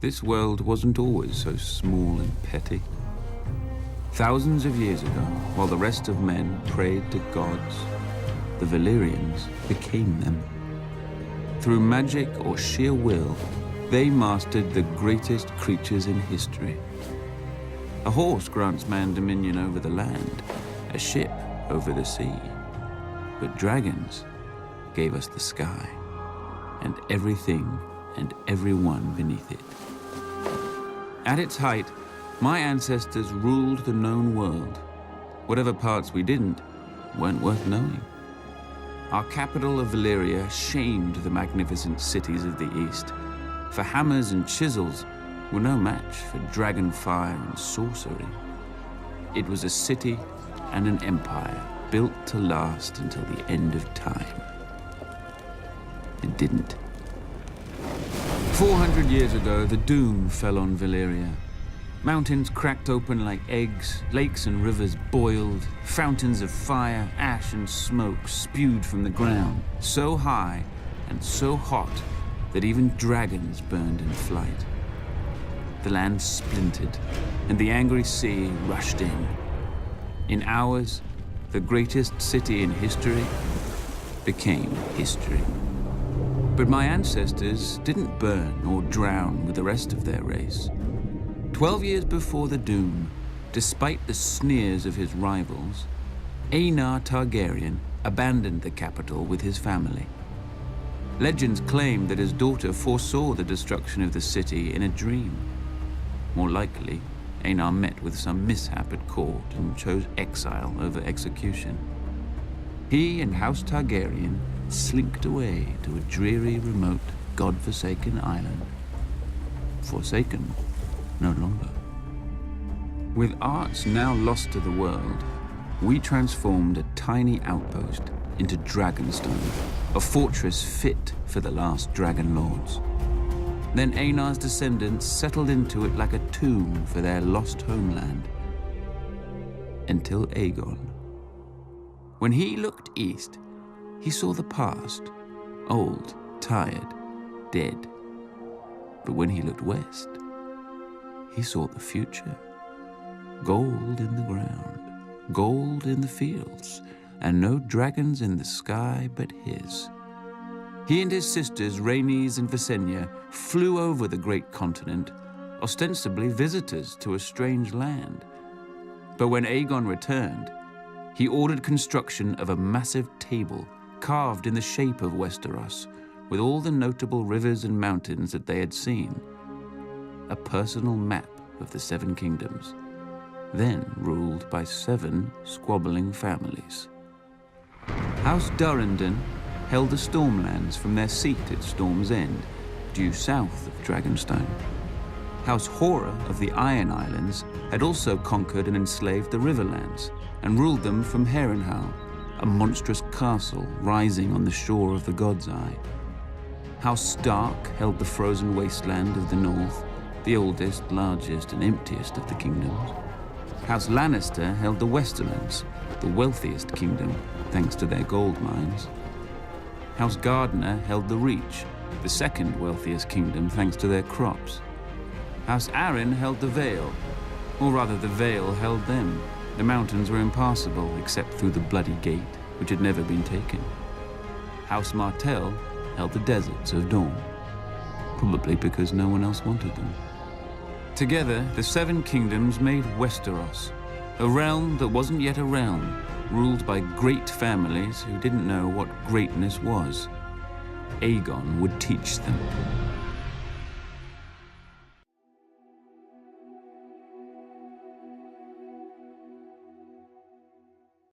This world wasn't always so small and petty. Thousands of years ago, while the rest of men prayed to gods, the Valyrians became them. Through magic or sheer will, they mastered the greatest creatures in history. A horse grants man dominion over the land, a ship over the sea. But dragons gave us the sky, and everything and everyone beneath it. At its height, my ancestors ruled the known world. Whatever parts we didn't weren't worth knowing. Our capital of Valyria shamed the magnificent cities of the east, for hammers and chisels were no match for dragon fire and sorcery. It was a city and an empire built to last until the end of time. It didn't. 400 years ago, the doom fell on Valyria. Mountains cracked open like eggs, lakes and rivers boiled, fountains of fire, ash and smoke spewed from the ground, so high and so hot that even dragons burned in flight. The land splintered, and the angry sea rushed in. In hours, the greatest city in history became history. But my ancestors didn't burn or drown with the rest of their race. 12 years before the doom, despite the sneers of his rivals, Aenar Targaryen abandoned the capital with his family. Legends claim that his daughter foresaw the destruction of the city in a dream. More likely, Aenar met with some mishap at court and chose exile over execution. He and House Targaryen slinked away to a dreary, remote, god-forsaken island. Forsaken no longer. With arts now lost to the world, we transformed a tiny outpost into Dragonstone, a fortress fit for the last dragon lords. Then Aenar's descendants settled into it like a tomb for their lost homeland. Until Aegon. When he looked east, he saw the past, old, tired, dead. But when he looked west, he saw the future. Gold in the ground, gold in the fields, and no dragons in the sky but his. He and his sisters, Rhaenys and Visenya, flew over the great continent, ostensibly visitors to a strange land. But when Aegon returned, he ordered construction of a massive table carved in the shape of Westeros, with all the notable rivers and mountains that they had seen. A personal map of the Seven Kingdoms, then ruled by 7 squabbling families. House Durrandon held the Stormlands from their seat at Storm's End, due south of Dragonstone. House Hora of the Iron Islands had also conquered and enslaved the Riverlands and ruled them from Harrenhal, a monstrous castle rising on the shore of the God's Eye. House Stark held the frozen wasteland of the north, the oldest, largest, and emptiest of the kingdoms. House Lannister held the Westerlands, the wealthiest kingdom, thanks to their gold mines. House Gardner held the Reach, the second wealthiest kingdom, thanks to their crops. House Arryn held the Vale, or rather the Vale held them. The mountains were impassable except through the Bloody Gate, which had never been taken. House Martell held the deserts of Dorne, probably because no one else wanted them. Together, the 7 kingdoms made Westeros, a realm that wasn't yet a realm, ruled by great families who didn't know what greatness was. Aegon would teach them.